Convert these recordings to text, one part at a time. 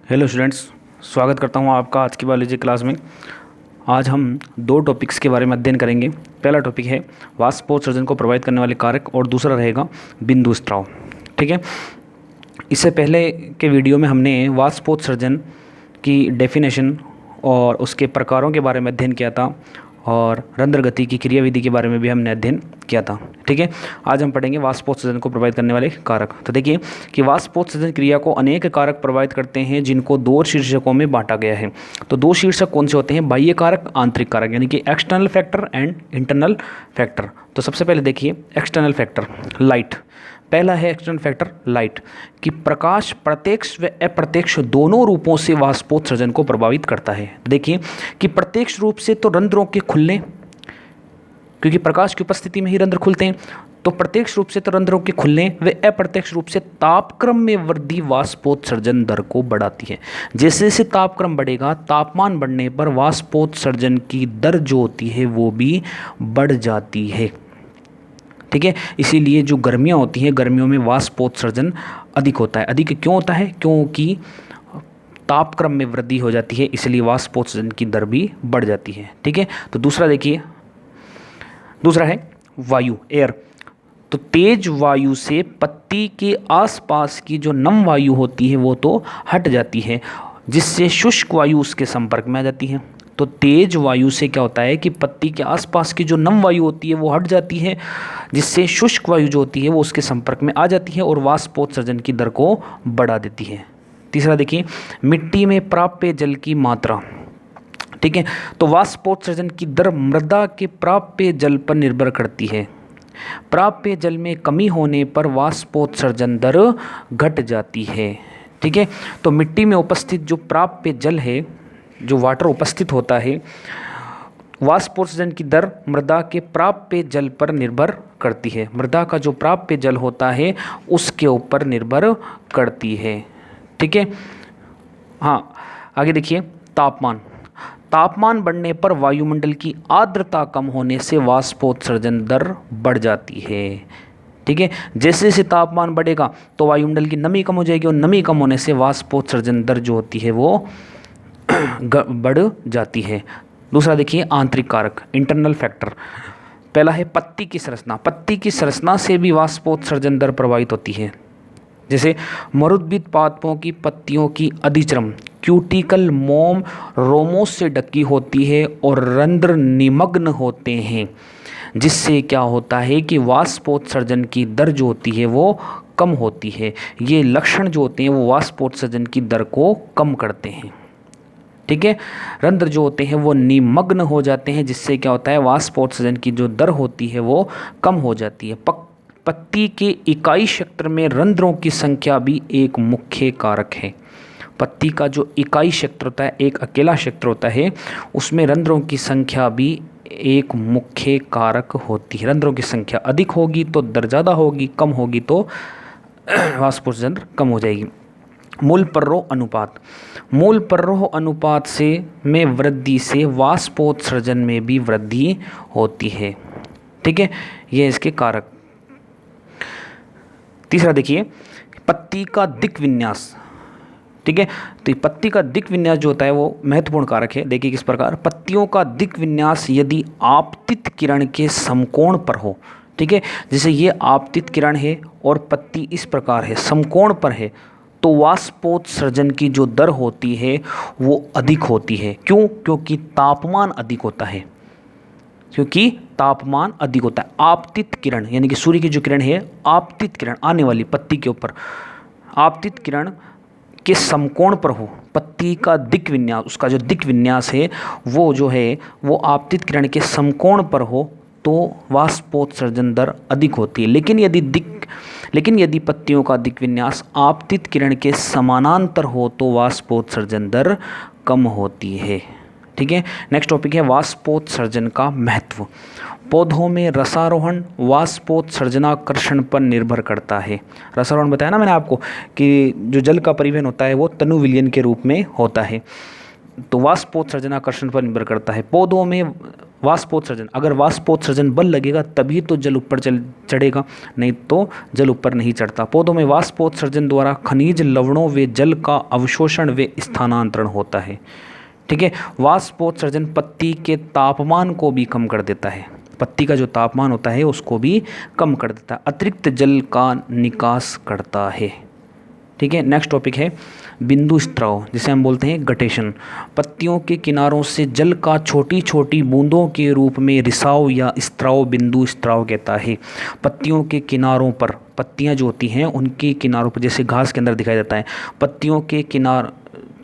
Hello students, स्वागत करता हूं आपका आज की बायोलॉजी क्लास में। आज हम दो टॉपिक्स के बारे में अध्ययन करेंगे। पहला टॉपिक है वाष्पोत्सर्जन को प्रभावित करने वाले कारक और दूसरा रहेगा बिंदु स्त्राव। ठीक है, इससे पहले के वीडियो में हमने वाष्पोत्सर्जन की डेफिनेशन और उसके प्रकारों के बारे में अध्ययन किया था और रंध्र गति की क्रियाविधि के बारे में भी हमने अध्ययन किया था। ठीक है, आज हम पढ़ेंगे वाष्पोत्सर्जन को प्रभावित करने वाले कारक। तो देखिए कि वाष्पोत्सर्जन क्रिया को अनेक कारक प्रभावित करते हैं जिनको दो शीर्षकों में बांटा गया है। तो दो शीर्षक कौन से होते हैं? बाह्य कारक, आंतरिक कारक, यानी कि external factor and internal factor. तो सबसे पहले देखिए एक्सटर्नल फैक्टर, लाइट। पहला है एक्सटर्नल फैक्टर लाइट, कि प्रकाश प्रत्यक्ष व अप्रत्यक्ष दोनों रूपों से वाष्पोत्सर्जन को प्रभावित करता है। देखिए कि प्रत्यक्ष रूप से तो रंध्रों के खुलने, क्योंकि प्रकाश की उपस्थिति में ही रंध्र खुलते हैं, तो प्रत्यक्ष रूप से तो रंध्रों के खुलने व अप्रत्यक्ष रूप से तापक्रम में वृद्धि वाष्पोत्सर्जन दर को बढ़ाती है। जैसे जैसे तापक्रम बढ़ेगा, तापमान बढ़ने पर वाष्पोत्सर्जन की दर जो होती है वो भी बढ़ जाती है। ठीक है, इसीलिए जो गर्मियाँ होती हैं, गर्मियों में वाष्पोत्सर्जन अधिक होता है। अधिक क्यों होता है? क्योंकि तापक्रम में वृद्धि हो जाती है, इसलिए वाष्पोत्सर्जन की दर भी बढ़ जाती है। ठीक है, तो दूसरा देखिए, दूसरा है वायु, एयर। तो तेज वायु से पत्ती के आसपास की जो नम वायु होती है वो तो हट जाती है, जिससे शुष्क वायु उसके संपर्क में आ जाती है। तो तेज वायु से क्या होता है कि पत्ती के आसपास की जो नम वायु होती है वो हट जाती है, जिससे शुष्क वायु जो होती है वो उसके संपर्क में आ जाती है और वाष्पोत्सर्जन की दर को बढ़ा देती है। तीसरा देखिए मिट्टी में प्राप्य जल की मात्रा। ठीक है, तो वाष्पोत्सर्जन की दर मृदा के प्राप्य जल पर निर्भर करती है। प्राप्य जल में कमी होने पर वाष्पोत्सर्जन दर घट जाती है। ठीक है, तो मिट्टी में उपस्थित जो प्राप्य जल है, जो वाटर उपस्थित होता है, वाष्पोत्सर्जन की दर मृदा के प्राप्य जल पर निर्भर करती है। मृदा का जो प्राप्य जल होता है उसके ऊपर निर्भर करती है। ठीक है, हाँ आगे देखिए तापमान। तापमान बढ़ने पर वायुमंडल की आर्द्रता कम होने से वाष्पोत्सर्जन दर बढ़ जाती है। ठीक है, जैसे जैसे तापमान बढ़ेगा तो वायुमंडल की नमी कम हो जाएगी और नमी कम होने से वाष्पोत्सर्जन दर जो होती है वो बढ़ जाती है। दूसरा देखिए आंतरिक कारक, इंटरनल फैक्टर। पहला है पत्ती की संरचना। पत्ती की संरचना से भी वाष्पोत्सर्जन दर प्रभावित होती है। जैसे मरुद्भिद पादपों की पत्तियों की अधिचर्म क्यूटिकल मोम रोमोस से ढकी होती है और रंध्र निमग्न होते हैं, जिससे क्या होता है कि वाष्पोत्सर्जन की दर जो होती है वो कम होती है। ये लक्षण जो होते हैं वो वाष्पोत्सर्जन की दर को कम करते हैं। ठीक है, रंध्र जो होते हैं वो निमग्न हो जाते हैं, जिससे क्या होता है वाष्पोत्सर्जन की जो दर होती है वो कम हो जाती है। पत्ती के इकाई क्षेत्र में रंध्रों की संख्या भी एक मुख्य कारक है। पत्ती का जो इकाई क्षेत्र होता है, एक अकेला क्षेत्र होता है, उसमें रंध्रों की संख्या भी एक मुख्य कारक होती है। रंध्रों की संख्या अधिक होगी तो दर ज़्यादा होगी, कम होगी तो वाष्पोत्सर्जन कम हो जाएगी। मूल प्ररोह अनुपात। मूल प्ररोह अनुपात से में वृद्धि से वाष्पोत्सर्जन में भी वृद्धि होती है। ठीक है, ये इसके कारक। तीसरा देखिए पत्ती का दिक् विन्यास। ठीक है, तो पत्ती का दिक् विन्यास जो होता है वो महत्वपूर्ण कारक है। देखिए किस प्रकार, पत्तियों का दिक् विन्यास यदि आपतित किरण के समकोण पर हो। ठीक है, जैसे ये आपतित किरण है और पत्ती इस प्रकार है, समकोण पर है, तो वाष्पोत्सर्जन की जो दर होती है वो अधिक होती है। क्यों? क्योंकि तापमान अधिक होता है। क्योंकि तापमान अधिक होता है। आपतित किरण यानी कि सूर्य की जो किरण है, आपतित किरण आने वाली पत्ती के ऊपर, आपतित किरण के समकोण पर हो, पत्ती का दिक् विन्यास, उसका जो दिक् विन्यास है वो जो है वो आपतित किरण के समकोण पर हो तो वाष्पोत्सर्जन दर अधिक होती है। लेकिन यदि पत्तियों का दिक् विन्यास आपतित किरण के समानांतर हो तो वाष्पोत्सर्जन दर कम होती है। ठीक है, नेक्स्ट टॉपिक है वाष्पोत्सर्जन का महत्व। पौधों में रसारोहण वाष्पोत्सर्जनाकर्षण पर निर्भर करता है। रसारोहण बताया ना मैंने आपको कि जो जल का परिवहन होता है वो तनु विलयन के रूप में होता है। तो वाष्पोत्सर्जन आकर्षण पर निर्भर करता है। पौधों में वाष्पोत्सर्जन, अगर वाष्पोत्सर्जन बल लगेगा तभी तो जल ऊपर चढ़ेगा, नहीं तो जल ऊपर नहीं चढ़ता। पौधों में वाष्पोत्सर्जन द्वारा खनिज लवणों व जल का अवशोषण व स्थानांतरण होता है। ठीक है, वाष्पोत्सर्जन पत्ती के तापमान को भी कम कर देता है, पत्ती का जो तापमान होता है उसको भी कम कर देता है, अतिरिक्त जल का निकास करता है। ठीक है, नेक्स्ट टॉपिक है बिंदु स्त्राव, जिसे हम बोलते हैं गटेशन। पत्तियों के किनारों से जल का छोटी छोटी बूंदों के रूप में रिसाव या स्त्राव बिंदु स्त्राव कहता है। पत्तियों के किनारों पर, पत्तियां जो होती हैं उनके किनारों पर, जैसे घास के अंदर दिखाई देता है, पत्तियों के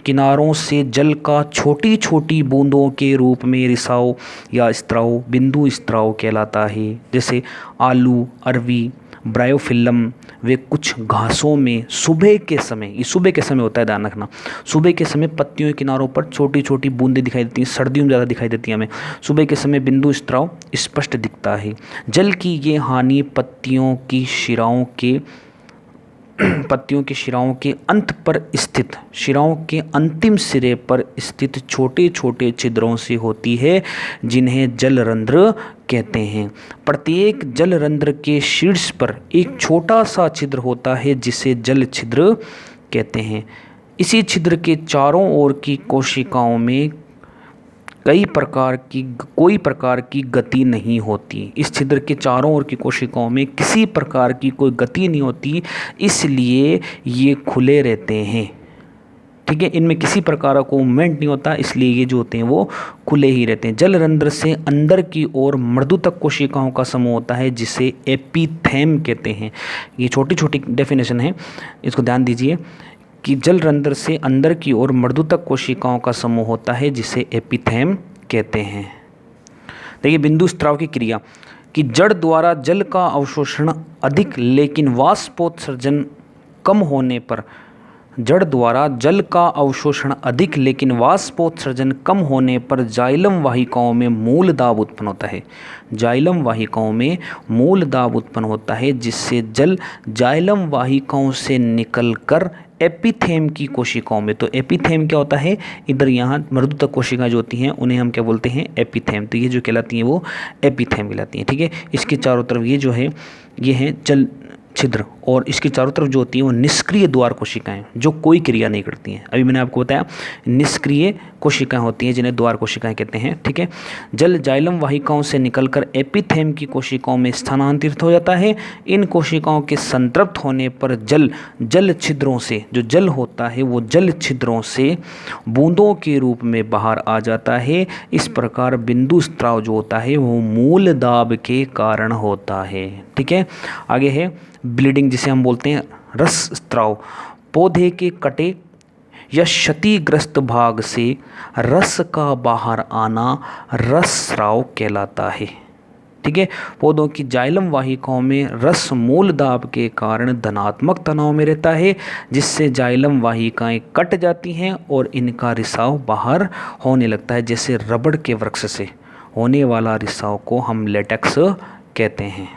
किनारों से जल का छोटी छोटी बूंदों के रूप में रिसाव या स्त्राव बिंदु स्त्राव कहलाता है। जैसे आलू, अरवी, ब्रायोफिल्लम वे कुछ घासों में सुबह के समय, ये सुबह के समय होता है, ध्यान रखना, सुबह के समय पत्तियों के किनारों पर छोटी छोटी बूंदें दिखाई देती हैं, सर्दियों में ज़्यादा दिखाई देती हैं हमें, सुबह के समय बिंदु स्त्राव स्पष्ट दिखता है। जल की ये हानि पत्तियों की शिराओं के अंत पर स्थित, शिराओं के अंतिम सिरे पर स्थित छोटे छोटे छिद्रों से होती है, जिन्हें जलरंध्र कहते हैं। प्रत्येक जलरंध्र के शीर्ष पर एक छोटा सा छिद्र होता है जिसे जल छिद्र कहते हैं। इसी छिद्र के चारों ओर की कोशिकाओं में कोई प्रकार की गति नहीं होती। इस छिद्र के चारों ओर की कोशिकाओं में किसी प्रकार की कोई गति नहीं होती, इसलिए ये खुले रहते हैं। ठीक है, इनमें किसी प्रकार का मूवमेंट नहीं होता, इसलिए ये जो होते हैं वो खुले ही रहते हैं। जलरंध्र से अंदर की ओर मृदुतक कोशिकाओं का समूह होता है जिसे एपिथेम कहते हैं। ये छोटी छोटी डेफिनेशन है, इसको ध्यान दीजिए कि जलरंध्र से अंदर की ओर मृदुतक कोशिकाओं का समूह होता है जिसे एपिथेम कहते हैं। देखिए बिंदु स्त्राव की क्रिया, कि जड़ द्वारा जल का अवशोषण अधिक लेकिन वाष्पोत्सर्जन कम होने पर, जड़ द्वारा जल का अवशोषण अधिक लेकिन वाष्पोत्सर्जन कम होने पर जाइलम वाहिकाओं में मूल दाब उत्पन्न होता है। जाइलम वाहिकाओं में मूल दाब उत्पन्न होता है जिससे जल जाइलम वाहिकाओं से निकलकर एपिथेम की कोशिकाओं में, तो एपिथेम क्या होता है, इधर यहाँ मृदुतक कोशिकाएं जो होती हैं उन्हें हम क्या बोलते हैं, एपिथेम। तो ये जो कहलाती हैं वो एपिथेम कहलाती हैं। ठीक है, इसके चारों तरफ ये जो है ये है जल छिद्र, और इसके चारों तरफ जो होती है वो निष्क्रिय द्वार कोशिकाएं जो कोई क्रिया नहीं करती हैं। अभी मैंने आपको बताया निष्क्रिय कोशिकाएं होती हैं जिन्हें द्वार कोशिकाएं कहते हैं। ठीक है, जल जाइलम वाहिकाओं से निकलकर एपिथेम की कोशिकाओं में स्थानांतरित हो जाता है। इन कोशिकाओं के संतृप्त होने पर जल छिद्रों से, जो जल होता है वो जल छिद्रों से बूंदों के रूप में बाहर आ जाता है। इस प्रकार बिंदु स्त्राव जो होता है वो मूल दाब के कारण होता है। ठीक है, आगे है ब्लीडिंग, जिसे हम बोलते हैं रस स्त्राव। पौधे के कटे या क्षतिग्रस्त भाग से रस का बाहर आना रस स्राव कहलाता है। ठीक है, पौधों की जाइलम वाहिकाओं में रस मूल दाब के कारण धनात्मक तनाव में रहता है, जिससे जाइलम वाहिकाएं कट जाती हैं और इनका रिसाव बाहर होने लगता है। जैसे रबड़ के वृक्ष से होने वाला रिसाव को हम लेटेक्स कहते हैं।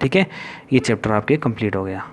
ठीक है, ये चैप्टर आपके कंप्लीट हो गया।